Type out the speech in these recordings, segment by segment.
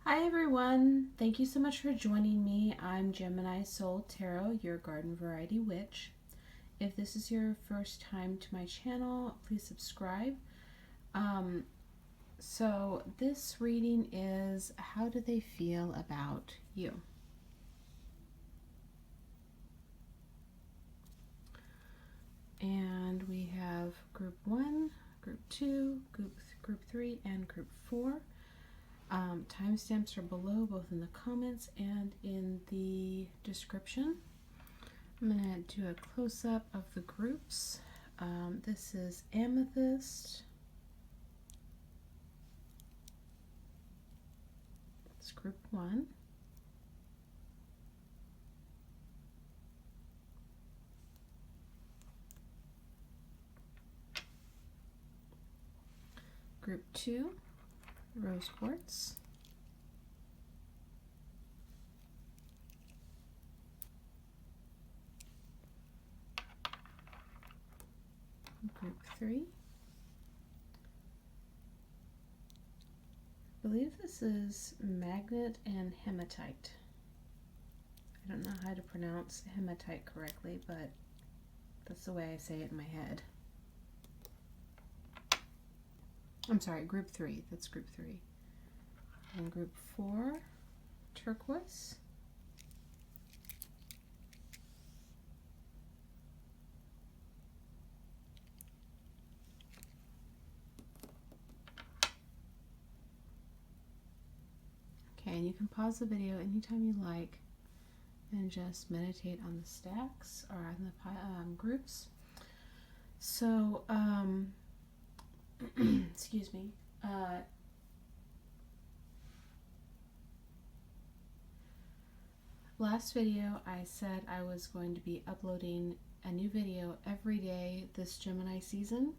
Hi everyone, thank you so much for joining me. I'm Gemini Soul Tarot, your garden variety witch. If this is your first time to my channel, please subscribe. So this reading is, how do they feel about you? And we have group 1, group 2, group 3, and group 4. Timestamps are below, both in the comments and in the description. I'm going to do a close-up of the groups. This is Amethyst. It's group 1. Group 2, Rose Quartz. Group 3. I believe this is Magnet and Hematite. I don't know how to pronounce hematite correctly, but that's the way I say it in my head. I'm sorry, group 3. That's group 3. And group 4, Turquoise. Okay, and you can pause the video anytime you like and just meditate on the stacks or on the groups. So, excuse me. Last video I said I was going to be uploading a new video every day this Gemini season,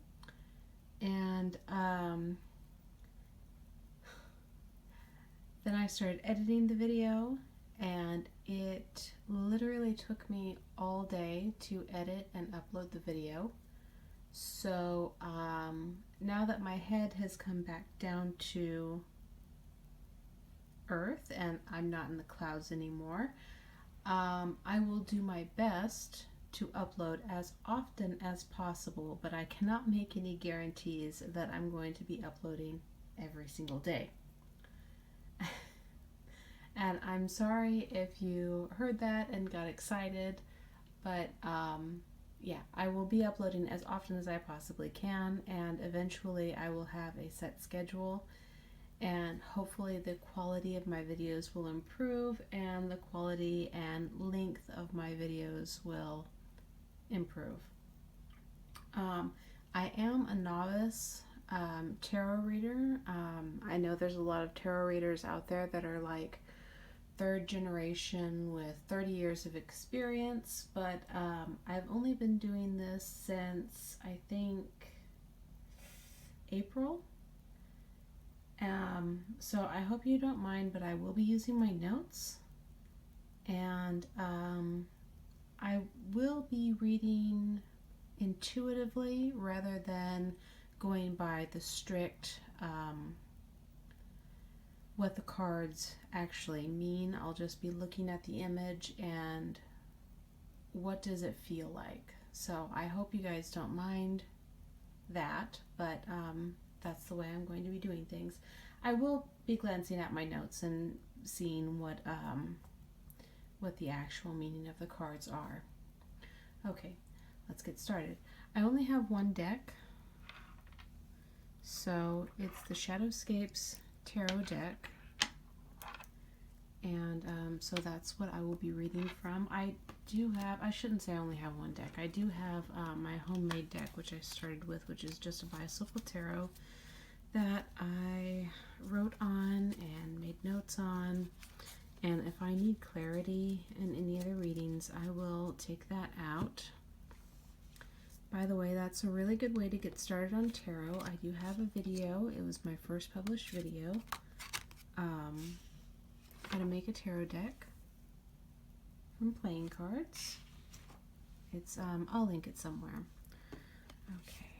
and then I started editing the video, and it literally took me all day to edit and upload the video. So now that my head has come back down to Earth and I'm not in the clouds anymore, I will do my best to upload as often as possible, but I cannot make any guarantees that I'm going to be uploading every single day. And I'm sorry if you heard that and got excited, but yeah, I will be uploading as often as I possibly can, and eventually I will have a set schedule, and hopefully the quality of my videos will improve and the quality and length of my videos will improve. I am a novice tarot reader. I know there's a lot of tarot readers out there that are like third generation with 30 years of experience, but I've only been doing this since I think April. So I hope you don't mind, but I will be using my notes, and I will be reading intuitively rather than going by the strict what the cards actually mean. I'll just be looking at the image and what does it feel like. So I hope you guys don't mind that, but that's the way I'm going to be doing things. I will be glancing at my notes and seeing what the actual meaning of the cards are. Okay, let's get started. I only have one deck, so it's the Shadowscapes Tarot deck, and so that's what I will be reading from. I shouldn't say I only have one deck. I do have my homemade deck, which I started with, which is just a Shuffle Tarot that I wrote on and made notes on, and if I need clarity in any other readings, I will take that out. By the way, that's a really good way to get started on tarot. I do have a video. It was my first published video. How to make a tarot deck from playing cards. It's I'll link it somewhere. Okay.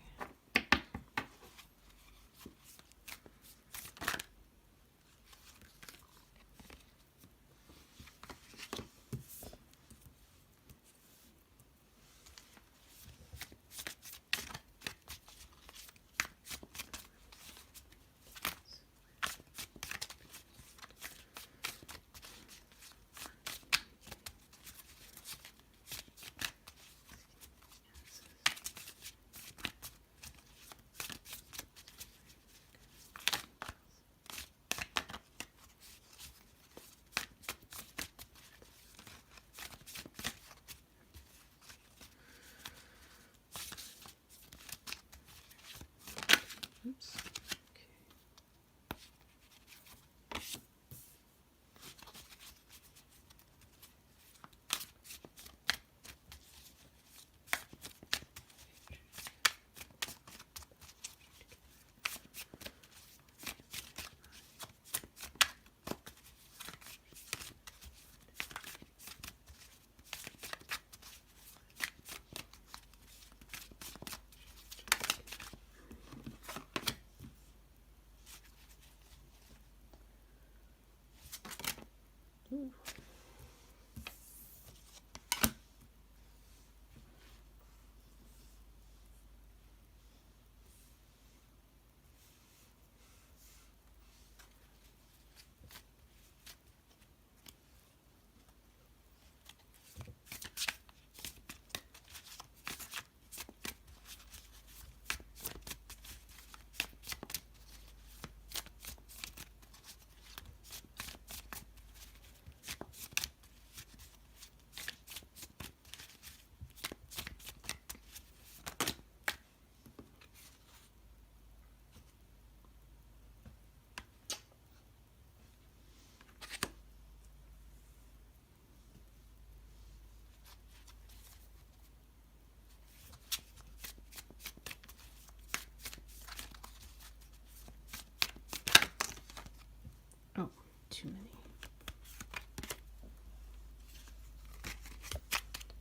too many.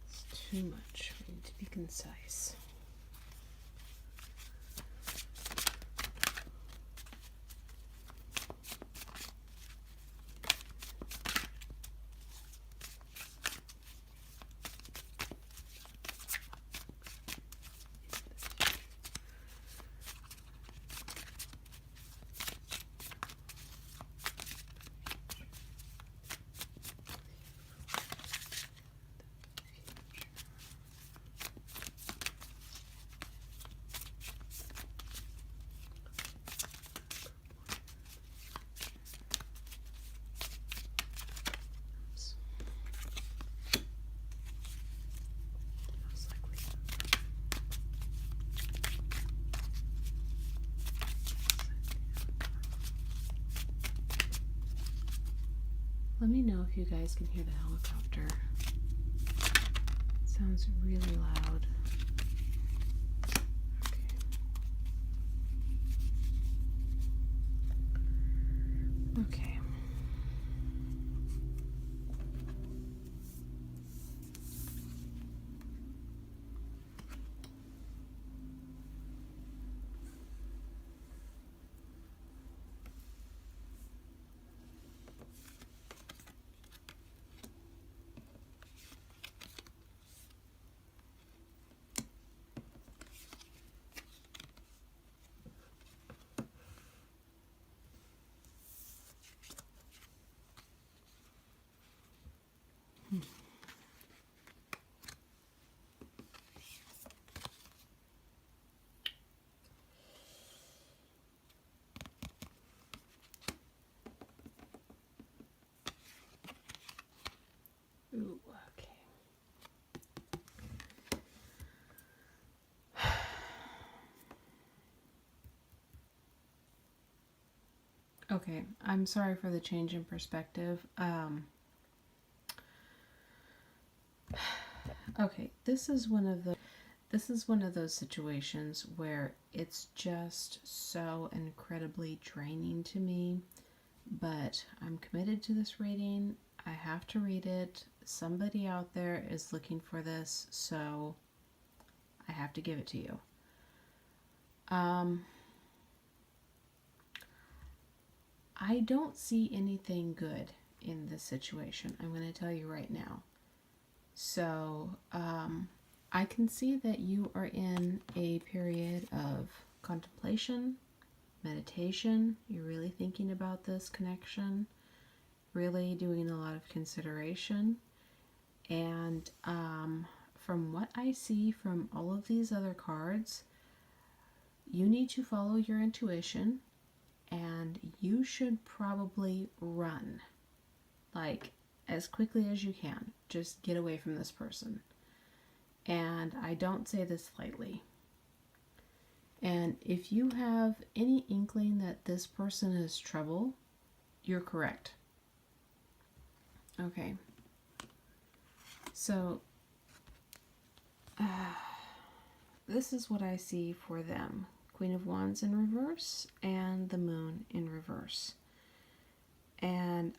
It's too much. We need to be concise. Let me know if you guys can hear the helicopter. It sounds really loud. Okay. Ooh, okay. Okay, I'm sorry for the change in perspective. Okay, this is one of those situations where it's just so incredibly draining to me, but I'm committed to this reading. I have to read it. Somebody out there is looking for this, so I have to give it to you. I don't see anything good in this situation. I'm going to tell you right now. So, I can see that you are in a period of contemplation, meditation. You're really thinking about this connection, really doing a lot of consideration. And from what I see from all of these other cards, you need to follow your intuition, and you should probably run, like, as quickly as you can. Just get away from this person. And I don't say this lightly. And if you have any inkling that this person is trouble, you're correct. Okay. So, this is what I see for them. Queen of Wands in reverse and the Moon in reverse. And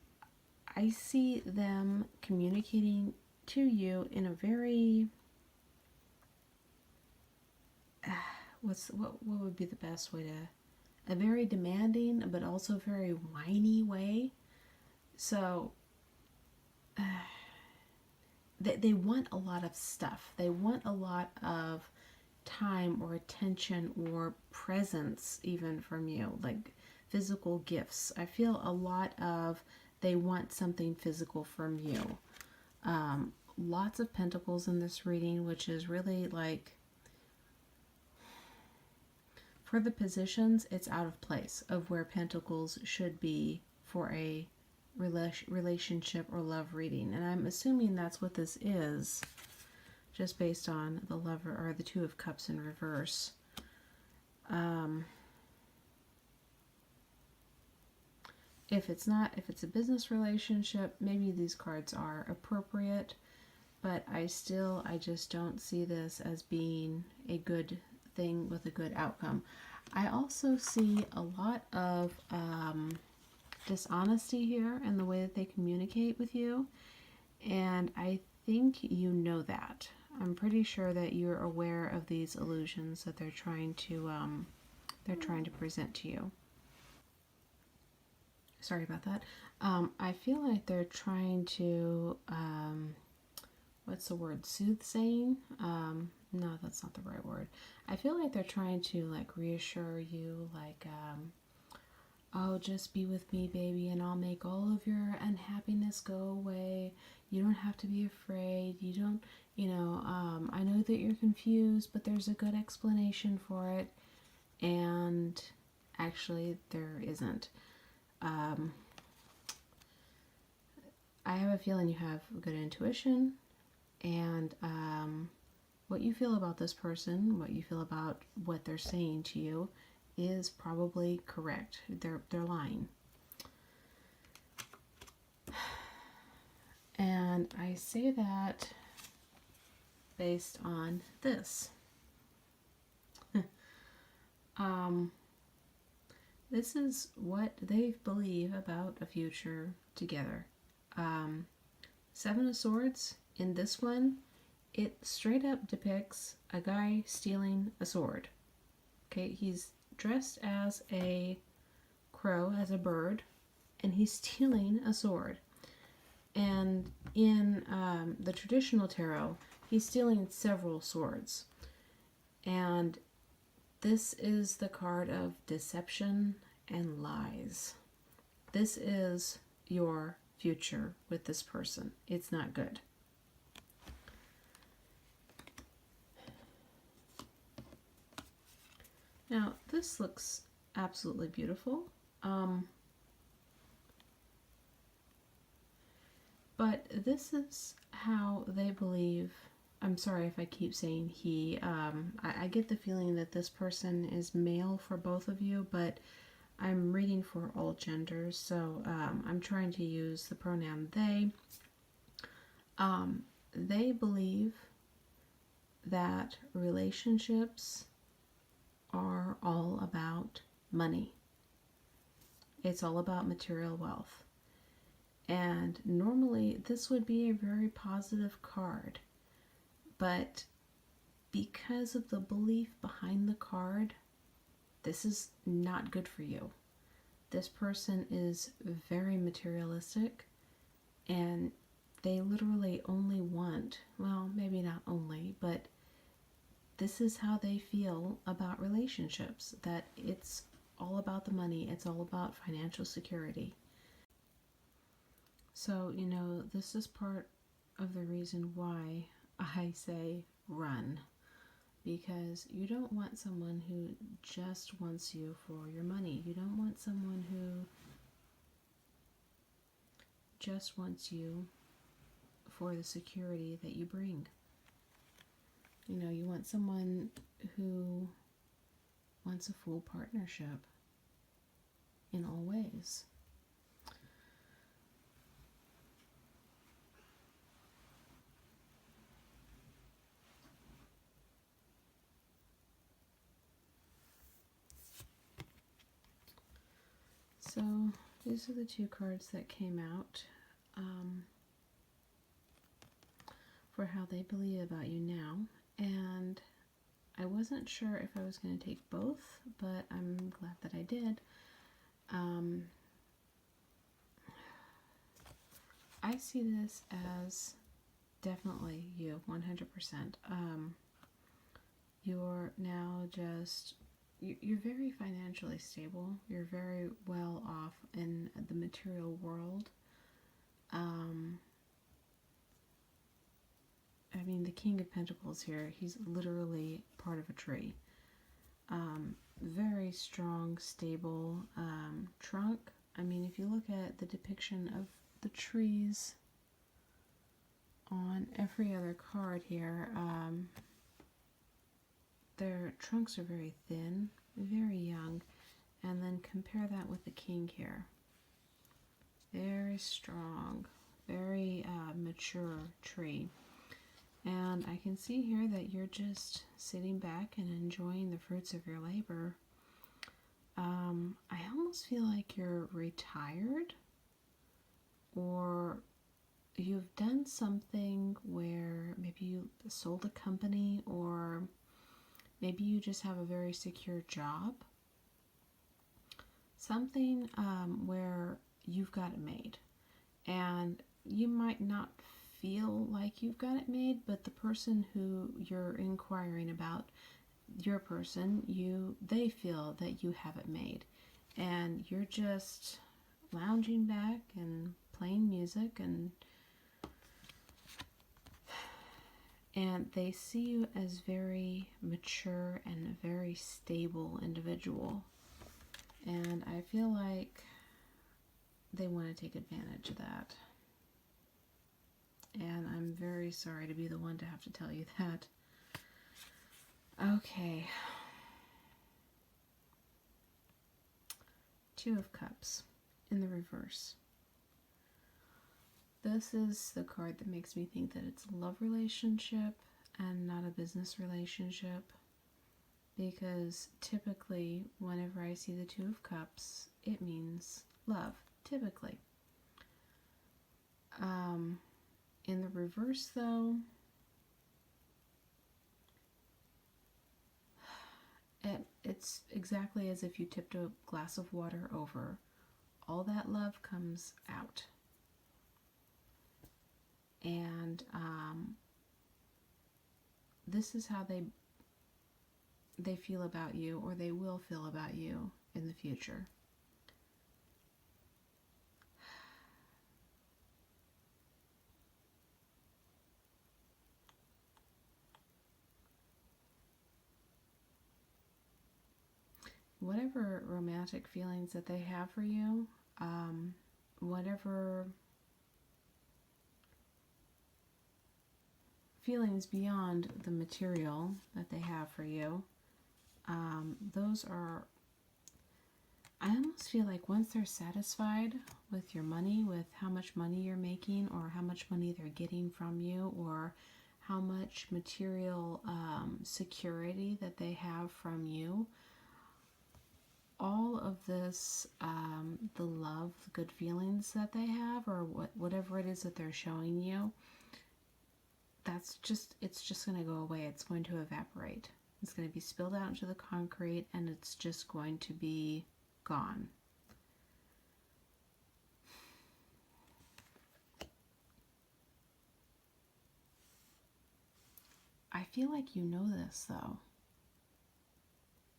I see them communicating to you in a very, what would be the best way to, a very demanding but also very whiny way. So they want a lot of stuff. They want a lot of time or attention or presence even from you, like physical gifts. I feel a lot of they want something physical from you. Lots of pentacles in this reading, which is really like, for the positions, it's out of place of where pentacles should be for a relationship or love reading. And I'm assuming that's what this is, just based on the Lover or the Two of Cups in reverse. If it's a business relationship, maybe these cards are appropriate, but I just don't see this as being a good thing with a good outcome. I also see a lot of dishonesty here in the way that they communicate with you, and I think you know that. I'm pretty sure that you're aware of these illusions that they're trying to present to you. Sorry about that. I feel like they're trying to what's the word? Soothsaying? No, that's not the right word. I feel like they're trying to like reassure you, like, oh, just be with me, baby, and I'll make all of your unhappiness go away. You don't have to be afraid. You don't, I know that you're confused, but there's a good explanation for it. And actually, there isn't. I have a feeling you have good intuition, and what you feel about this person, what you feel about what they're saying to you, is probably correct. They're lying. And I say that based on this. This is what they believe about a future together. Seven of Swords, in this one, it straight up depicts a guy stealing a sword. Okay, he's dressed as a crow, as a bird, and he's stealing a sword. And in the traditional tarot, he's stealing several swords. And this is the card of deception and lies. This is your future with this person. It's not good. Now, this looks absolutely beautiful. But this is how they believe. I'm sorry if I keep saying he. I get the feeling that this person is male for both of you, but I'm reading for all genders, so I'm trying to use the pronoun they. They believe that relationships are all about money. It's all about material wealth. And normally this would be a very positive card, but because of the belief behind the card, this is not good for you. This person is very materialistic, and they literally only want, well, maybe not only, but this is how they feel about relationships, that it's all about the money, it's all about financial security. So, this is part of the reason why I say run. Because you don't want someone who just wants you for your money. You don't want someone who just wants you for the security that you bring. You want someone who wants a full partnership in all ways. So these are the two cards that came out for how they believe about you now. And I wasn't sure if I was going to take both, but I'm glad that I did. I see this as definitely you, 100%. You're now just, you're very financially stable. You're very well off in the material world. I mean, the King of Pentacles here, he's literally part of a tree. Very strong, stable trunk. I mean, if you look at the depiction of the trees on every other card here, their trunks are very thin, very young, and then compare that with the king here. Very strong, very mature tree. And I can see here that you're just sitting back and enjoying the fruits of your labor. I almost feel like you're retired, or you've done something where maybe you sold a company, or maybe you just have a very secure job. Something where you've got it made. And you might not feel like you've got it made, but the person who you're inquiring about, your person, they feel that you have it made. And you're just lounging back and playing music, and they see you as very mature and a very stable individual. And I feel like they want to take advantage of that. And I'm very sorry to be the one to have to tell you that. Okay. Two of Cups in the reverse. This is the card that makes me think that it's a love relationship and not a business relationship. Because typically, whenever I see the Two of Cups, it means love. Typically. In the reverse, though, it's exactly as if you tipped a glass of water over. All that love comes out. And this is how they feel about you, or they will feel about you in the future. Whatever romantic feelings that they have for you, whatever feelings beyond the material that they have for you, those are, I almost feel like once they're satisfied with your money, with how much money you're making, or how much money they're getting from you, or how much material security that they have from you, all of this, the love, the good feelings that they have, or whatever it is that they're showing you, it's just going to go away. It's going to evaporate. It's going to be spilled out into the concrete, and it's just going to be gone. I feel like you know this, though.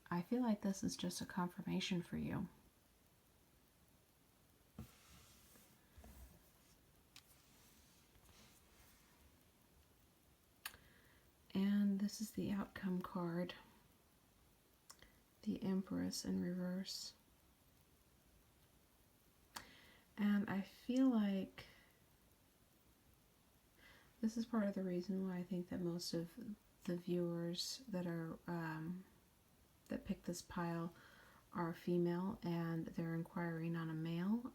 I feel like this is just a confirmation for you. And this is the outcome card. The Empress in reverse. And I feel like this is part of the reason why I think that most of the viewers that are that pick this pile are female, and they're inquiring on a male.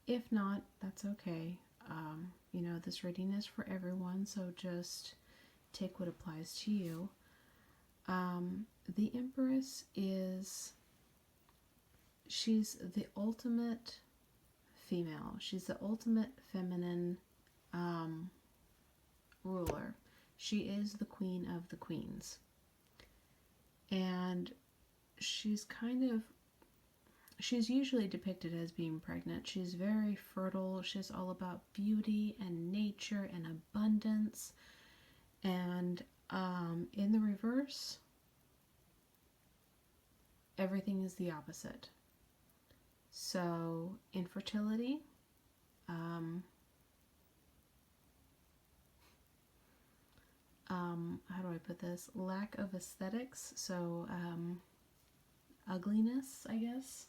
If not, that's okay. You know, this reading is for everyone, so just take what applies to you. The Empress she's the ultimate female. She's the ultimate feminine ruler. She is the queen of the queens. And she's usually depicted as being pregnant. She's very fertile. She's all about beauty and nature and abundance. And in the reverse, everything is the opposite. So, infertility, how do I put this? Lack of aesthetics, so ugliness, I guess.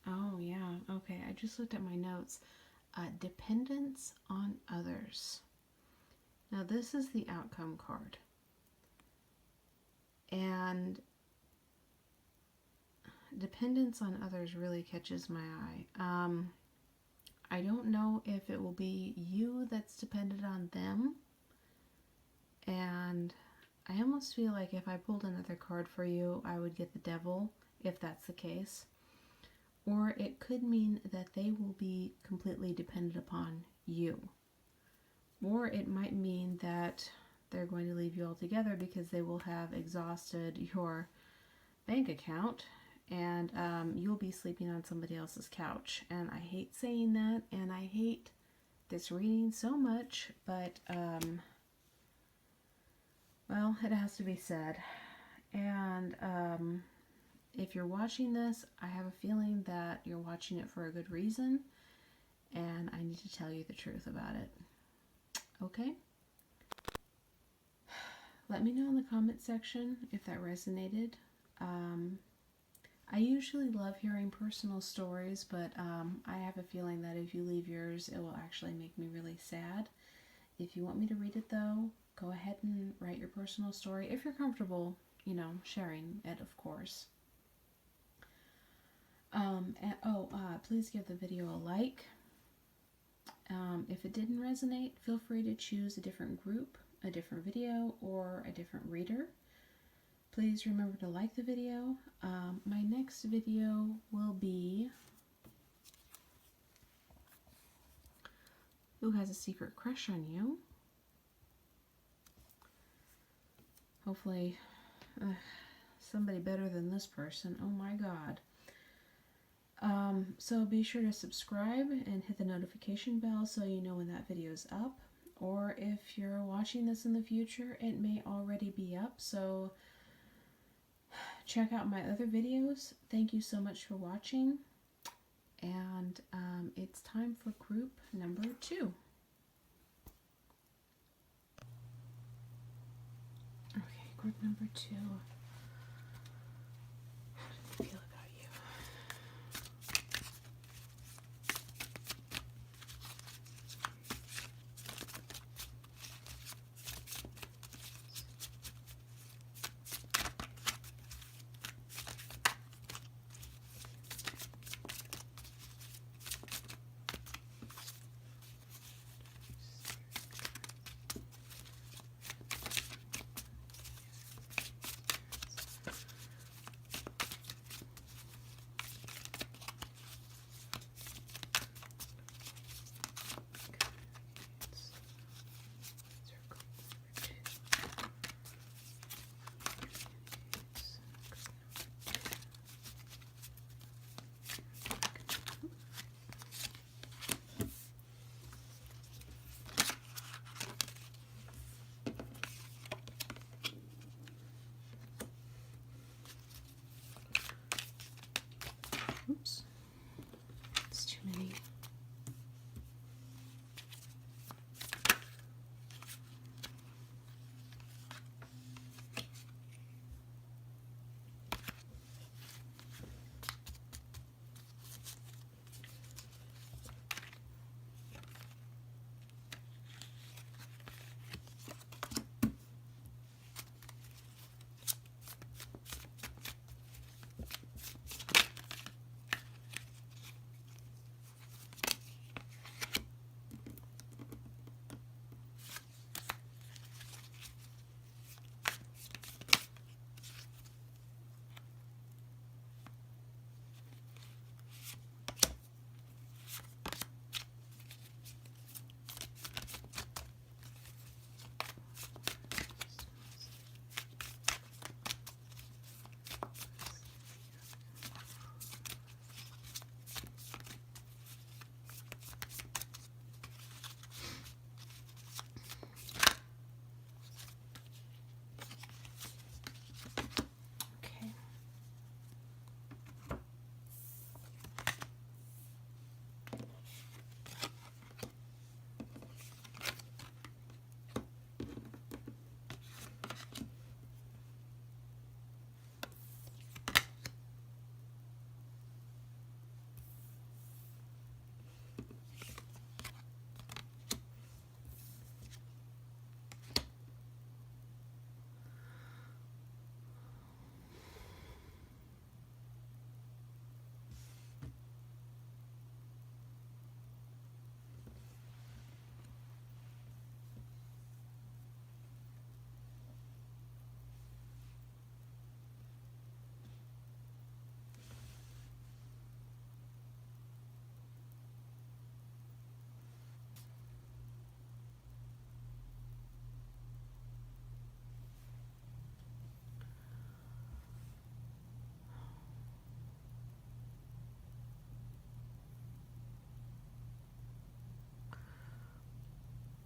Oh, yeah, okay, I just looked at my notes. Dependence on others. Now, this is the outcome card. And dependence on others really catches my eye. I don't know if it will be you that's dependent on them. And I almost feel like if I pulled another card for you, I would get the Devil, if that's the case. Or it could mean that they will be completely dependent upon you. Or it might mean that they're going to leave you altogether because they will have exhausted your bank account, and you'll be sleeping on somebody else's couch. And I hate saying that, and I hate this reading so much, but well, it has to be said. And if you're watching this, I have a feeling that you're watching it for a good reason, and I need to tell you the truth about it. Okay? Let me know in the comment section if that resonated. I usually love hearing personal stories, but I have a feeling that if you leave yours, it will actually make me really sad. If you want me to read it, though, go ahead and write your personal story, if you're comfortable, you know, sharing it, of course. Please give the video a like. If it didn't resonate, feel free to choose a different group, a different video, or a different reader. Please remember to like the video. My next video will be Who Has a Secret Crush on You? Hopefully, somebody better than this person. Oh my God. So be sure to subscribe and hit the notification bell so you know when that video is up. Or if you're watching this in the future, it may already be up. So check out my other videos. Thank you so much for watching. And it's time for group number 2. Okay, group number 2. How do you feel about you?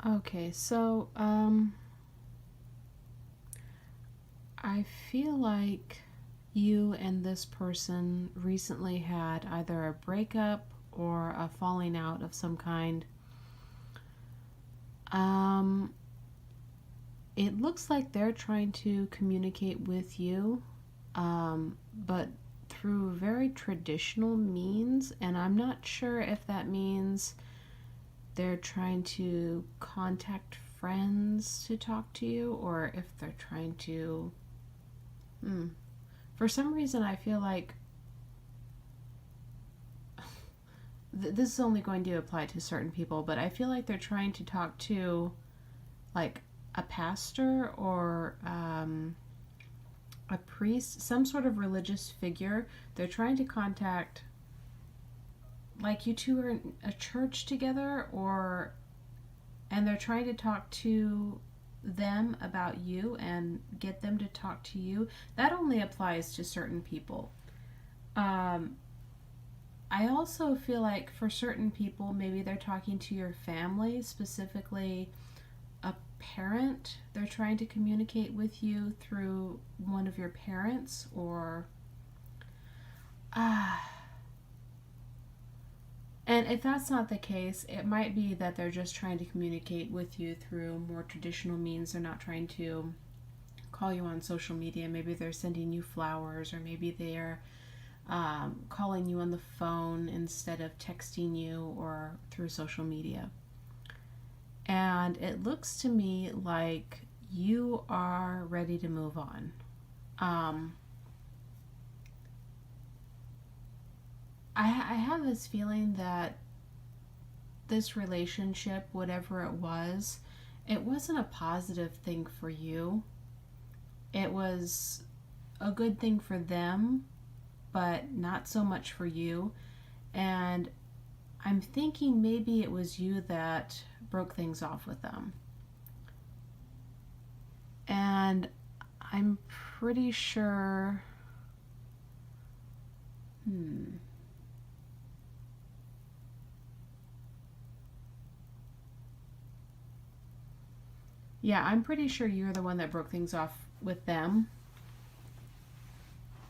Okay, so I feel like you and this person recently had either a breakup or a falling out of some kind. It looks like they're trying to communicate with you, but through very traditional means, and I'm not sure if that means they're trying to contact friends to talk to you, or if they're trying to... For some reason, I feel like this is only going to apply to certain people, but I feel like they're trying to talk to, like, a pastor or a priest, some sort of religious figure. They're trying to contact, like, you two are in a church together, and they're trying to talk to them about you and get them to talk to you. That only applies to certain people. I also feel like for certain people, maybe they're talking to your family, specifically a parent. They're trying to communicate with you through one of your parents, or and if that's not the case, it might be that they're just trying to communicate with you through more traditional means. They're not trying to call you on social media. Maybe they're sending you flowers, or maybe they're calling you on the phone instead of texting you or through social media. And it looks to me like you are ready to move on. I have this feeling that this relationship, whatever it wasn't a positive thing for you. It was a good thing for them, but not so much for you. And I'm thinking maybe it was you that broke things off with them. And I'm pretty sure... Yeah, I'm pretty sure you're the one that broke things off with them.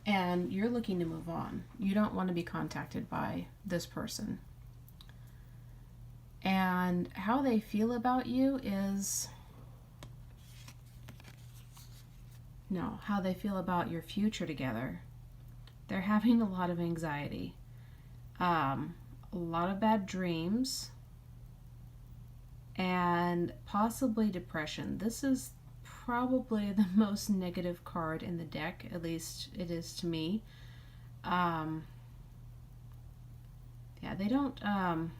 And you're looking to move on. You don't want to be contacted by this person. And how they feel about you is... No, how they feel about your future together. They're having a lot of anxiety. A lot of bad dreams. And possibly depression. This is probably the most negative card in the deck, at least it is to me. Yeah, they don't have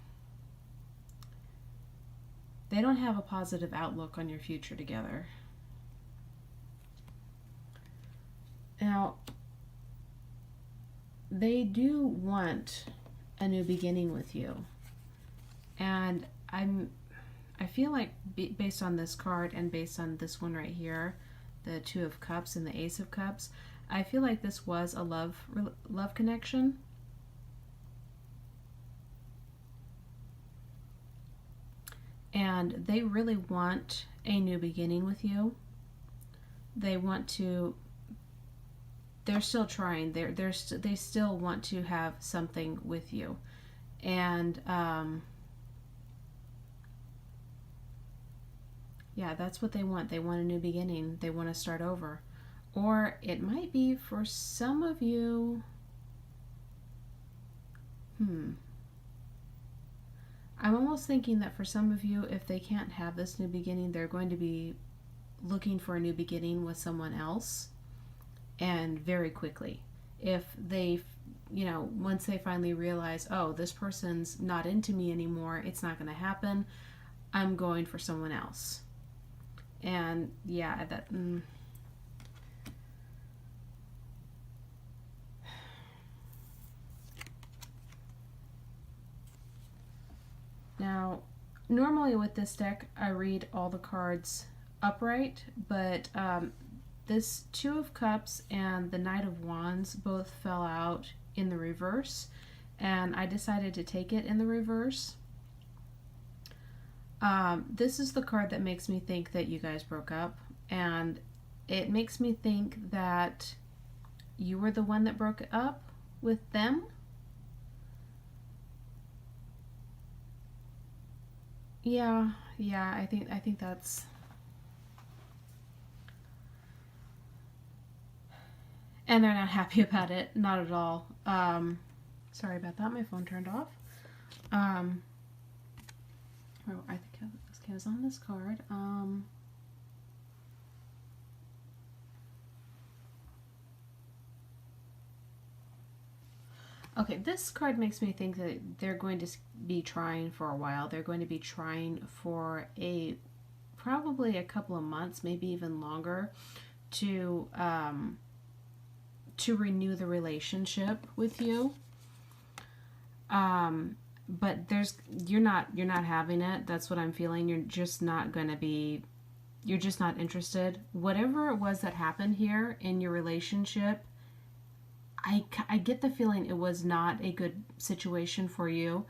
a positive outlook on your future together. Now, they do want a new beginning with you. And I feel like based on this card and based on this one right here, the Two of Cups and the Ace of Cups, I feel like this was a love connection. And they really want a new beginning with you. They want to... They're still trying. They still want to have something with you. And yeah, that's what they want. They want a new beginning. They want to start over. Or it might be for some of you... I'm almost thinking that for some of you, if they can't have this new beginning, they're going to be looking for a new beginning with someone else, and very quickly. If they, once they finally realize, oh, this person's not into me anymore, it's not going to happen, I'm going for someone else. And yeah, that... Now, normally with this deck, I read all the cards upright, but this Two of Cups and the Knight of Wands both fell out in the reverse, and I decided to take it in the reverse. This is the card that makes me think that you guys broke up, and it makes me think that you were the one that broke up with them. Yeah, I think that's, and they're not happy about it, not at all. Sorry about that, my phone turned off. Oh, I think it was on this card. Okay, this card makes me think that they're going to be trying for a while. They're going to be trying for probably a couple of months, maybe even longer, to renew the relationship with you. But you're not having it. That's what I'm feeling. You're just not interested. Whatever it was that happened here in your relationship, I get the feeling it was not a good situation for you,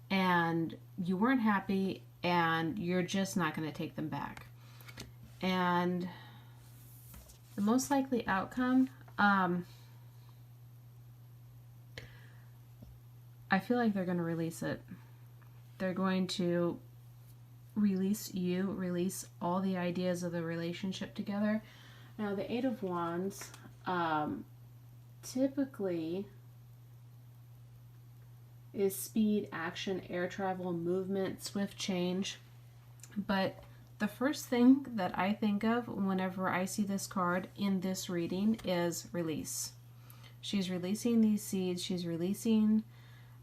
and you weren't happy, and you're just not going to take them back. And the most likely outcome, I feel like they're going to release it. They're going to release you, release all the ideas of the relationship together. Now, the Eight of Wands, typically is speed, action, air travel, movement, swift change. But the first thing that I think of whenever I see this card in this reading is release. She's releasing these seeds. She's releasing,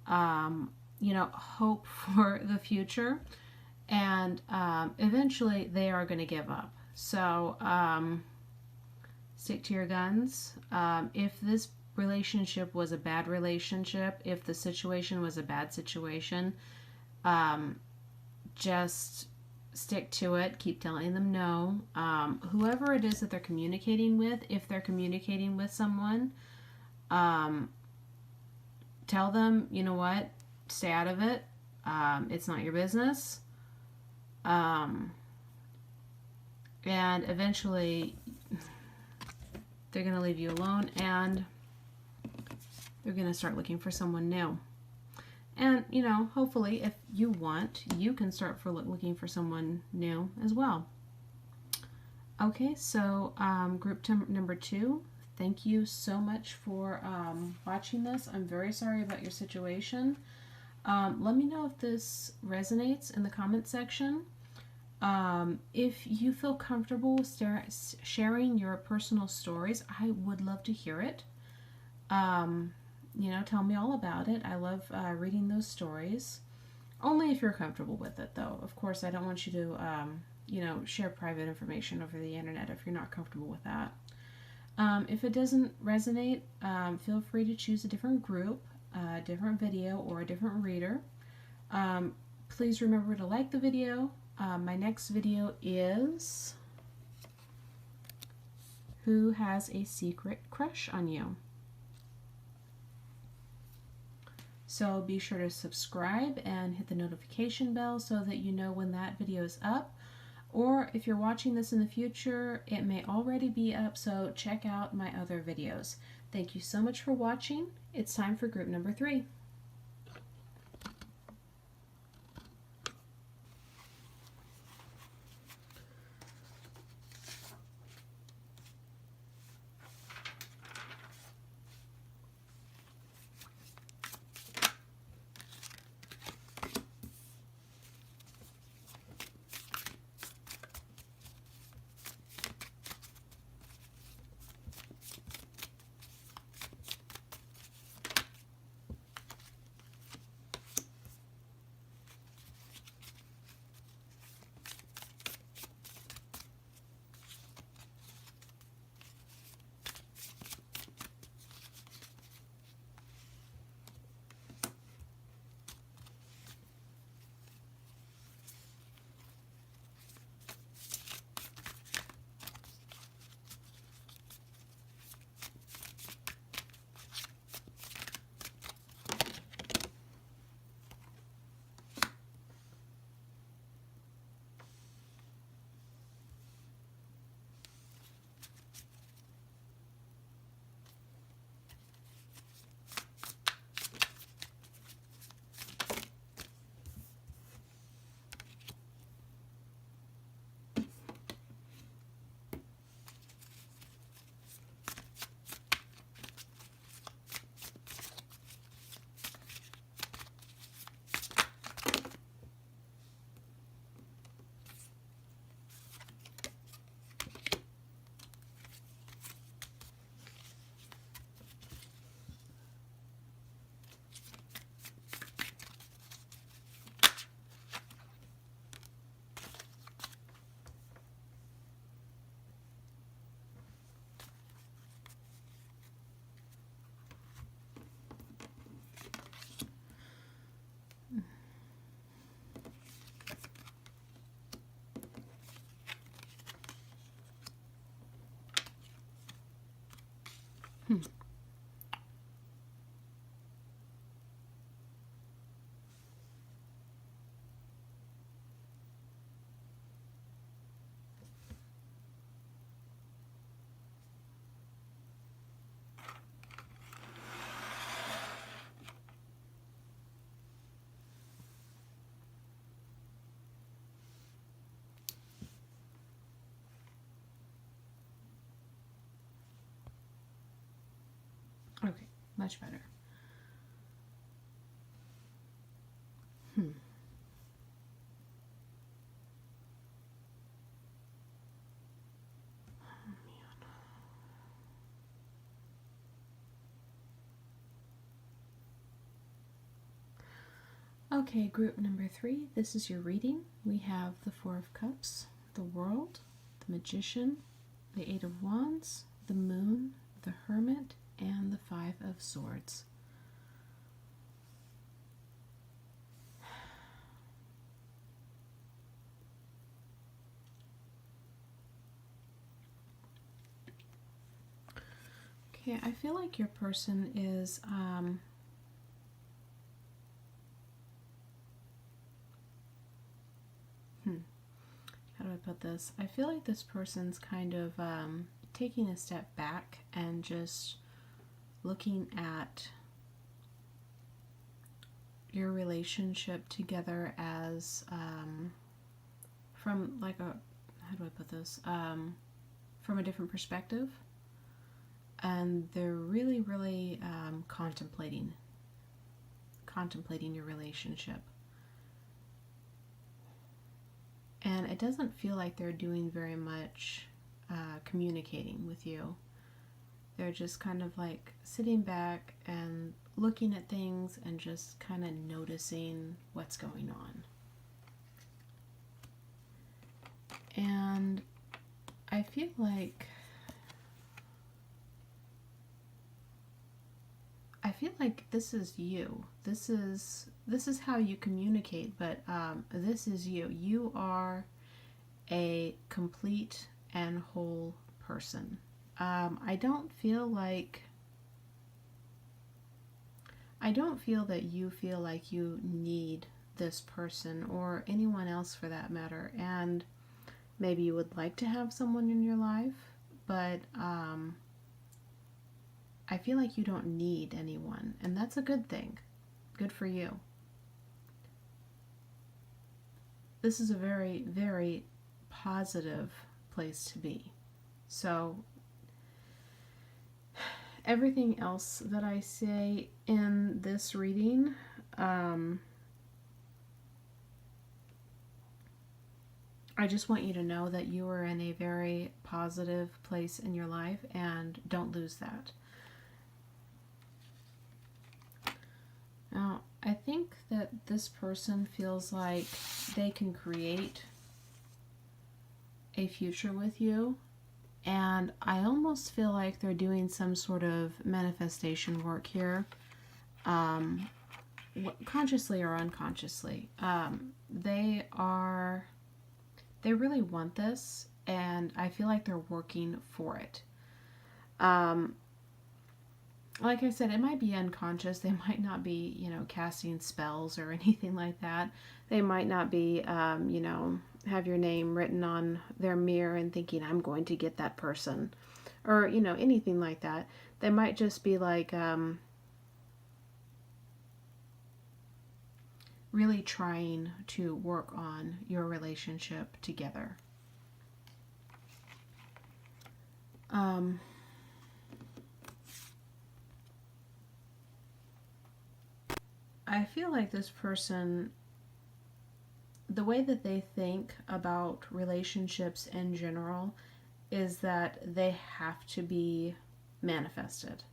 hope for the future. And eventually they are going to give up. So stick to your guns. If this relationship was a bad relationship, if the situation was a bad situation, just stick to it. Keep telling them no. Whoever it is that they're communicating with, if they're communicating with someone, tell them, you know what, stay out of it. It's not your business. And eventually they're going to leave you alone, and they're going to start looking for someone new. And, hopefully, if you want, you can start looking for someone new as well. Okay, so group number 2, thank you so much for watching this. I'm very sorry about your situation. Let me know if this resonates in the comment section. If you feel comfortable sharing your personal stories, I would love to hear it. Tell me all about it. I love reading those stories. Only if you're comfortable with it, though. Of course, I don't want you to, share private information over the internet if you're not comfortable with that. If it doesn't resonate, feel free to choose a different group, a different video, or a different reader. Please remember to like the video. My next video is Who Has a Secret Crush on You? So be sure to subscribe and hit the notification bell so that you know when that video is up. Or if you're watching this in the future, it may already be up, so check out my other videos. Thank you so much for watching. It's time for group number 3. Much better. Okay, group number 3, this is your reading. We have the Four of Cups, the World, the Magician, the Eight of Wands, the Moon, the Hermit, and the Five of Swords. Okay, I feel like your person is how do I put this? I feel like this person's kind of taking a step back and just looking at your relationship together as from like a, how do I put this? From a different perspective. And they're really, really contemplating your relationship. And it doesn't feel like they're doing very much communicating with you. They're just kind of like sitting back and looking at things and just kind of noticing what's going on. And I feel like this is you. This is how you communicate, but this is you. You are a complete and whole person. I don't feel that you feel like you need this person or anyone else for that matter. And maybe you would like to have someone in your life, but I feel like you don't need anyone, and that's a good thing. Good for you. This is a very, very positive place to be. So everything else that I say in this reading, I just want you to know that you are in a very positive place in your life, and don't lose that. Now, I think that this person feels like they can create a future with you, and I almost feel like they're doing some sort of manifestation work here, consciously or unconsciously. They really want this, and I feel like they're working for it. Like I said, it might be unconscious. They might not be, casting spells or anything like that. They might not be, have your name written on their mirror and thinking, I'm going to get that person. Or, anything like that. They might just be like, really trying to work on your relationship together. I feel like this person, the way that they think about relationships in general is that they have to be manifested.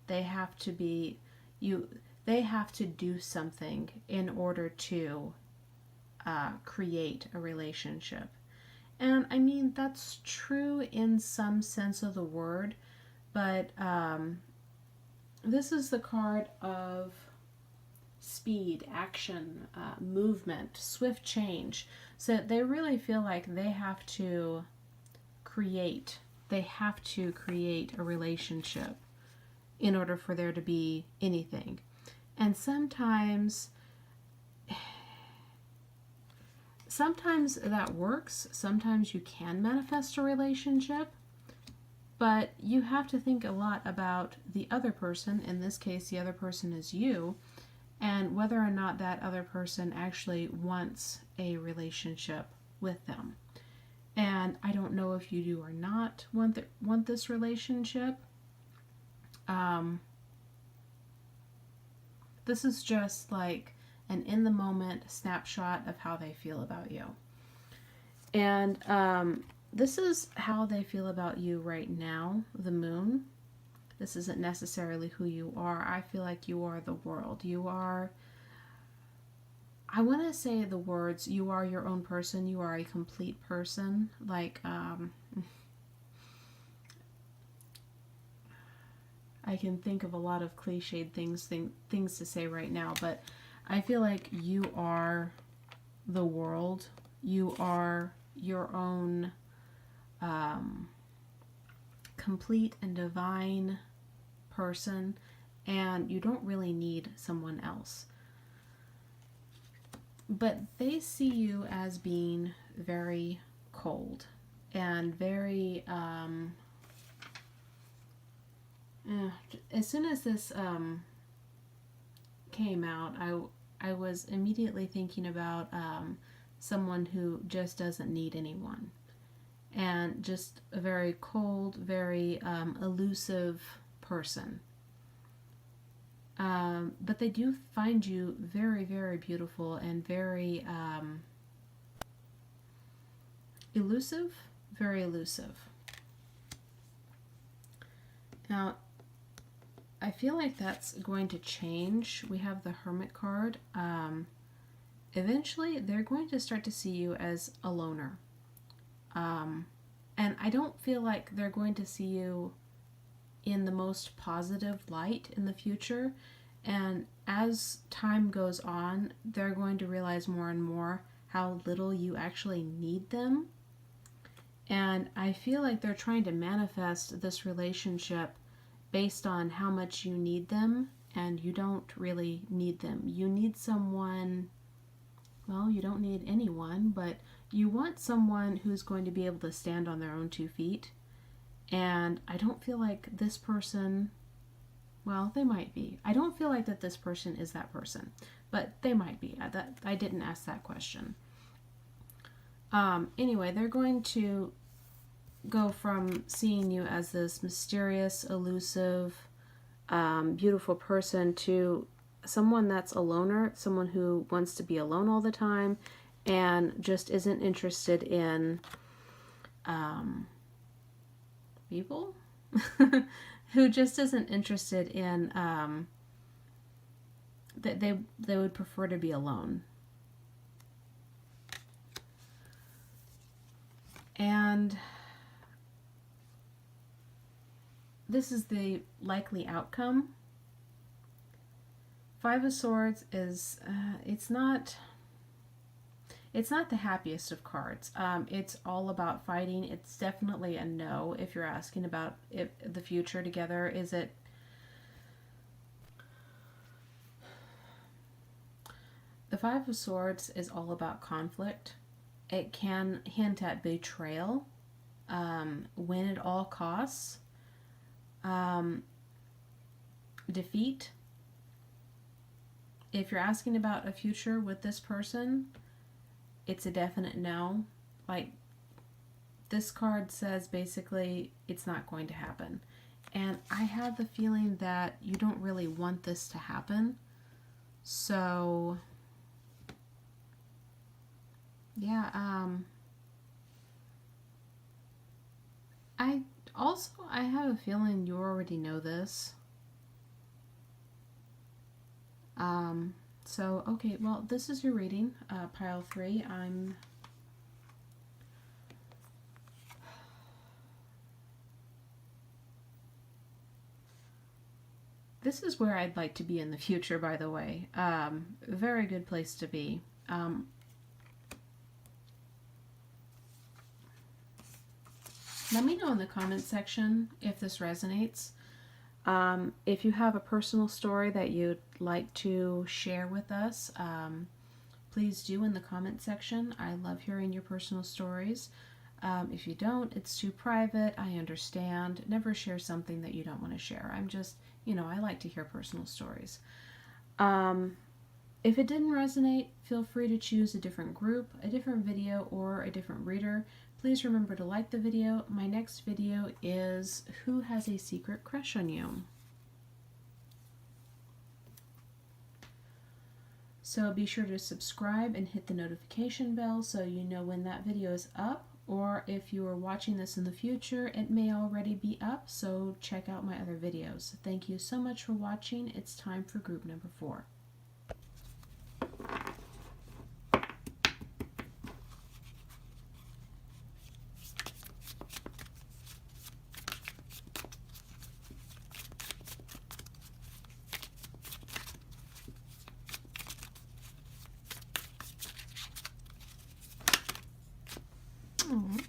They have to be, they have to do something in order to create a relationship. And I mean, that's true in some sense of the word, but this is the card of speed, action, movement, swift change. So they really feel like they have to create a relationship in order for there to be anything. And sometimes that works. Sometimes you can manifest a relationship, but you have to think a lot about the other person. In this case, the other person is you, and whether or not that other person actually wants a relationship with them. And I don't know if you do or not want this relationship. This is just like an in-the-moment snapshot of how they feel about you. And this is how they feel about you right now, the moon. This isn't necessarily who you are. I feel like you are the world. You are, I want to say the words, you are your own person. You are a complete person. Like, I can think of a lot of cliched things to say right now, but I feel like you are the world. You are your own complete and divine person, and you don't really need someone else. But they see you as being very cold and very as soon as this came out, I was immediately thinking about someone who just doesn't need anyone, and just a very cold, very elusive person. But they do find you very, very beautiful and very elusive, very elusive. Now, I feel like that's going to change. We have the Hermit card. Eventually, they're going to start to see you as a loner. And I don't feel like they're going to see you in the most positive light in the future. And as time goes on, they're going to realize more and more how little you actually need them. And I feel like they're trying to manifest this relationship based on how much you need them, and you don't really need them. You need someone, well, you don't need anyone, but you want someone who's going to be able to stand on their own 2 feet. And I don't feel like this person, well, they might be. I don't feel like that this person is that person, but they might be. I didn't ask that question. Anyway, they're going to go from seeing you as this mysterious, elusive, beautiful person to someone that's a loner, someone who wants to be alone all the time and just isn't interested in people, who just isn't interested in that they would prefer to be alone. And this is the likely outcome. 5 of Swords is, it's not the happiest of cards. It's all about fighting. It's definitely a no if you're asking about the future together. Is it? The 5 of Swords is all about conflict. It can hint at betrayal, win at all costs, defeat. If you're asking about a future with this person, it's a definite no. Like, this card says basically it's not going to happen. And I have the feeling that you don't really want this to happen. So, yeah, I have a feeling you already know this. So, okay, well, this is your reading, pile 3. This is where I'd like to be in the future, by the way. Very good place to be. Let me know in the comments section if this resonates. If you have a personal story that you'd like to share with us, please do in the comment section. I love hearing your personal stories. If you don't, it's too private. I understand. Never share something that you don't want to share. I'm just, I like to hear personal stories. If it didn't resonate, feel free to choose a different group, a different video, or a different reader. Please remember to like the video. My next video is Who Has a Secret Crush on You? So be sure to subscribe and hit the notification bell so you know when that video is up, or if you are watching this in the future, it may already be up, so check out my other videos. Thank you so much for watching. It's time for group number 4. Aww.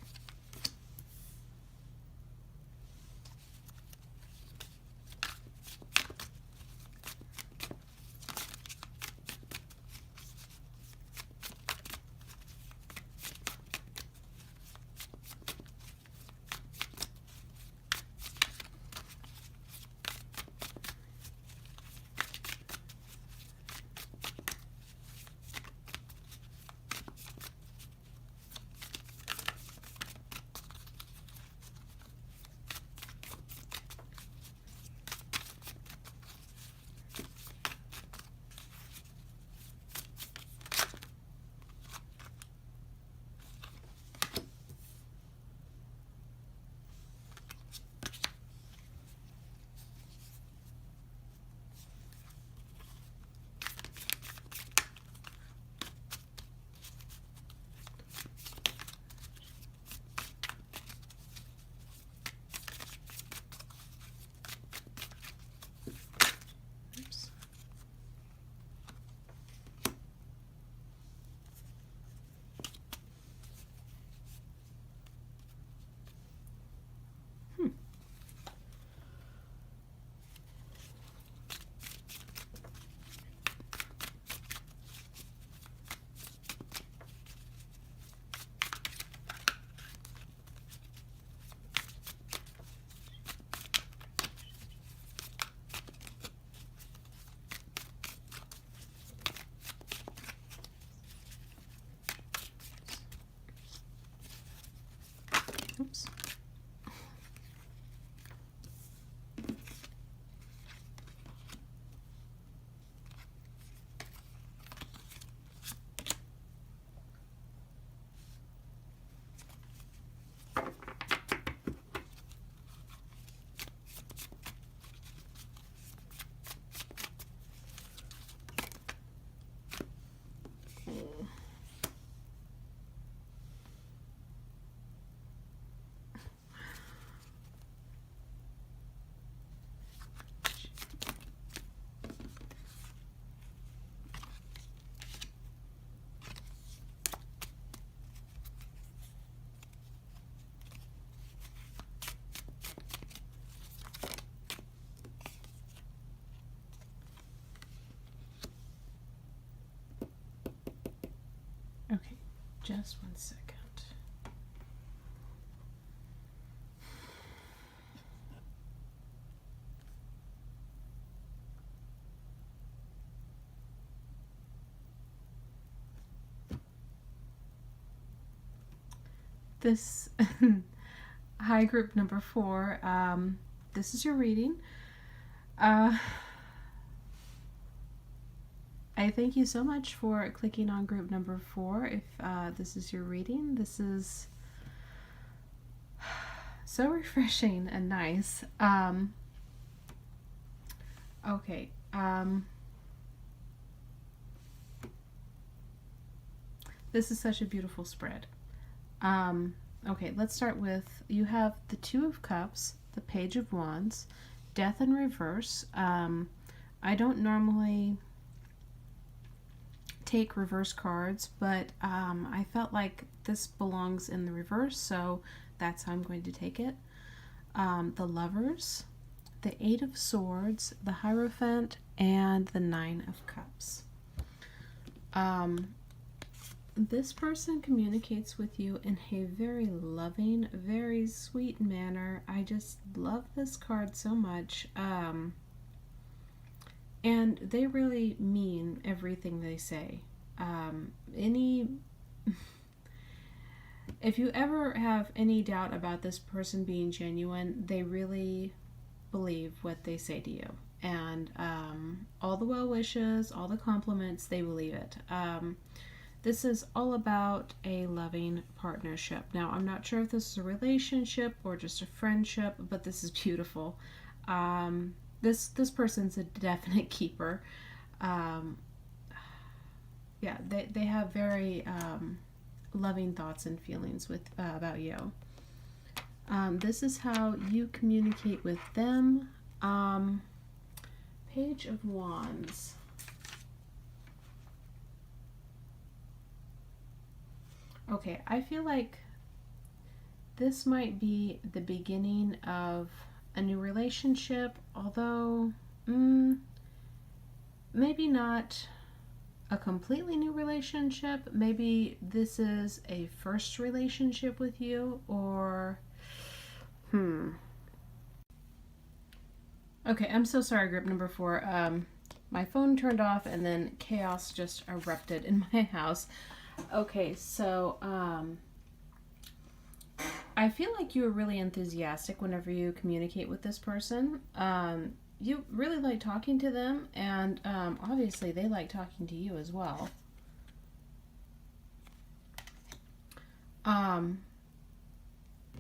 Oops. Okay, just 1 second. This, hi group number 4, this is your reading. I thank you so much for clicking on group number 4. If this is your reading, this is so refreshing and nice. Okay. This is such a beautiful spread. Okay, let's start with, you have the Two of Cups, the Page of Wands, Death in reverse. I don't normally take reverse cards, but I felt like this belongs in the reverse, so that's how I'm going to take it. The Lovers, the Eight of Swords, the Hierophant, and the Nine of Cups. This person communicates with you in a very loving, very sweet manner. I just love this card so much. And they really mean everything they say. If you ever have any doubt about this person being genuine, they really believe what they say to you. and all the well wishes, all the compliments, they believe it. This is all about a loving partnership. Now, I'm not sure if this is a relationship or just a friendship, but this is beautiful. This person's a definite keeper. Yeah, they have very loving thoughts and feelings about you. This is how you communicate with them. Page of Wands. Okay, I feel like this might be the beginning of a new relationship, although maybe not a completely new relationship. Maybe this is a first relationship with you, or Okay, I'm so sorry, group number 4. My phone turned off and then chaos just erupted in my house. Okay, so I feel like you are really enthusiastic whenever you communicate with this person. You really like talking to them, and obviously they like talking to you as well.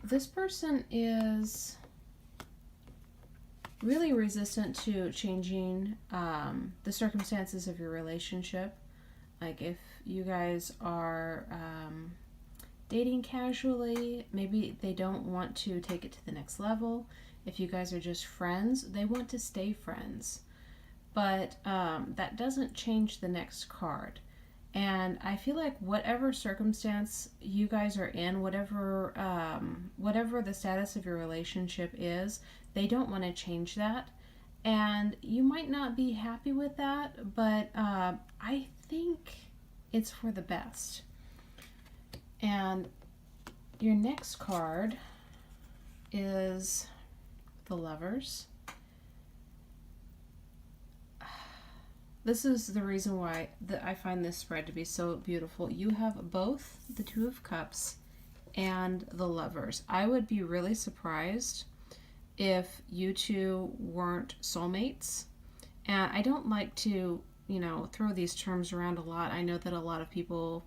This person is really resistant to changing the circumstances of your relationship. Like if you guys are dating casually, maybe they don't want to take it to the next level. If you guys are just friends, they want to stay friends. But that doesn't change the next card. And I feel like whatever circumstance you guys are in, whatever the status of your relationship is, they don't want to change that. And you might not be happy with that, but I think it's for the best. And your next card is the Lovers. This is the reason why I find this spread to be so beautiful. You have both the Two of Cups and the Lovers. I would be really surprised if you two weren't soulmates. And I don't like to, throw these terms around a lot. I know that a lot of people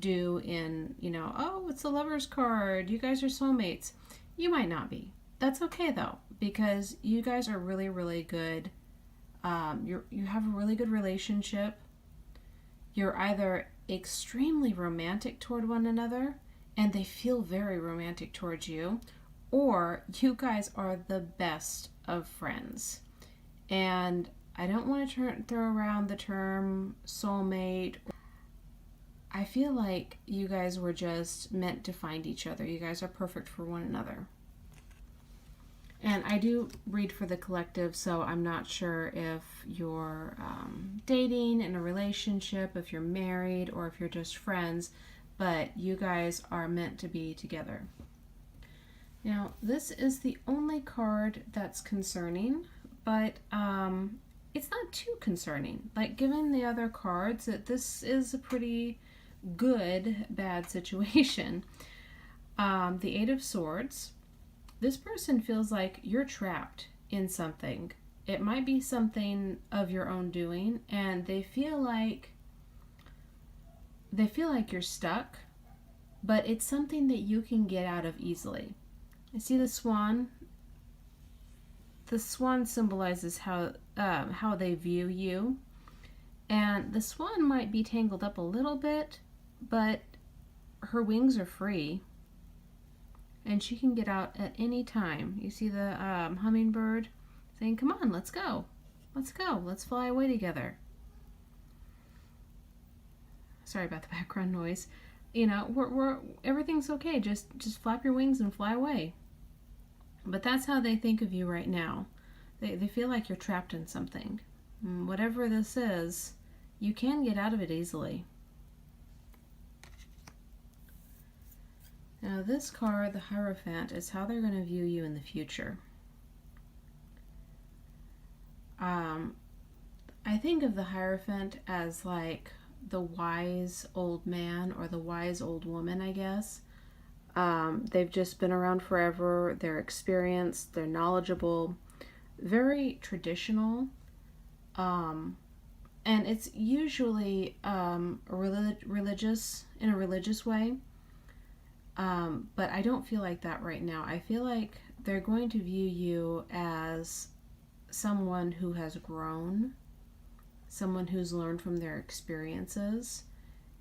do in, oh, it's the Lovers card. You guys are soulmates. You might not be. That's okay though, because you guys are really, really good. You have a really good relationship. You're either extremely romantic toward one another, and they feel very romantic towards you, or you guys are the best of friends. And I don't want to throw around the term soulmate. I feel like you guys were just meant to find each other. You guys are perfect for one another. And I do read for the collective, so I'm not sure if you're dating, in a relationship, if you're married, or if you're just friends, but you guys are meant to be together. Now, this is the only card that's concerning, but it's not too concerning. Like, given the other cards, that this is a pretty good, bad situation. The Eight of Swords. This person feels like you're trapped in something. It might be something of your own doing, and they feel like you're stuck, but it's something that you can get out of easily. I see the swan. The swan symbolizes how they view you, and the swan might be tangled up a little bit, but her wings are free. And she can get out at any time. You see the hummingbird saying, come on, let's go. Let's go. Let's fly away together. Sorry about the background noise. Everything's okay. Just flap your wings and fly away. But that's how they think of you right now. They feel like you're trapped in something. And whatever this is, you can get out of it easily. Now this card, the Hierophant, is how they're going to view you in the future. I think of the Hierophant as like the wise old man or the wise old woman, I guess. They've just been around forever. They're experienced. They're knowledgeable. very traditional, and it's usually religious, in a religious way, but I don't feel like that right now. I feel like they're going to view you as someone who has grown, someone who's learned from their experiences,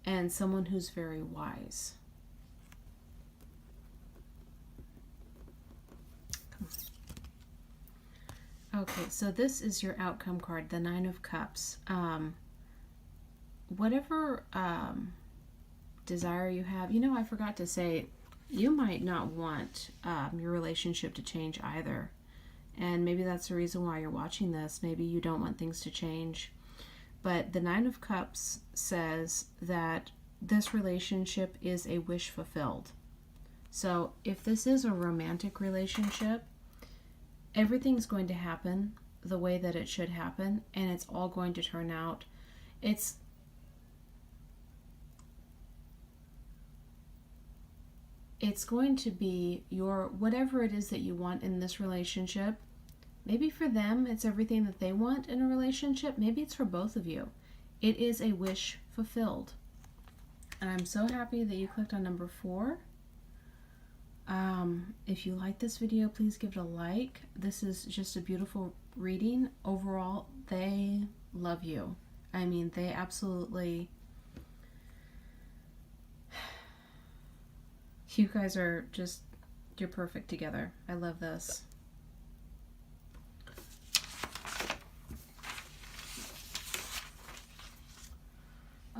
and someone who's very wise. Okay, so this is your outcome card, the Nine of Cups. Whatever desire you have, I forgot to say, you might not want your relationship to change either. And maybe that's the reason why you're watching this. Maybe you don't want things to change. But the Nine of Cups says that this relationship is a wish fulfilled. So if this is a romantic relationship, everything's going to happen the way that it should happen, and it's all going to turn out. It's going to be your, whatever it is that you want in this relationship. Maybe for them, it's everything that they want in a relationship. Maybe it's for both of you. It is a wish fulfilled. And I'm so happy that you clicked on number 4. If you like this video, please give it a like. This is just a beautiful reading. Overall, they love you. I mean, they absolutely... You guys are just... You're perfect together. I love this.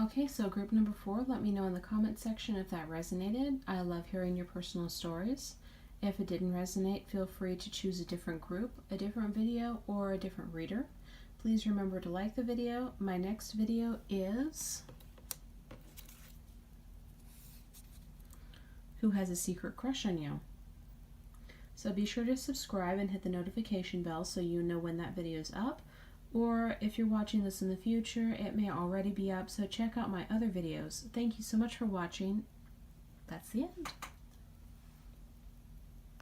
Okay, so group number 4, let me know in the comment section if that resonated. I love hearing your personal stories. If it didn't resonate, feel free to choose a different group, a different video, or a different reader. Please remember to like the video. My next video is Who Has a Secret Crush on You? So be sure to subscribe and hit the notification bell so you know when that video is up. Or if you're watching this in the future, it may already be up, so check out my other videos. Thank you so much for watching. That's the end.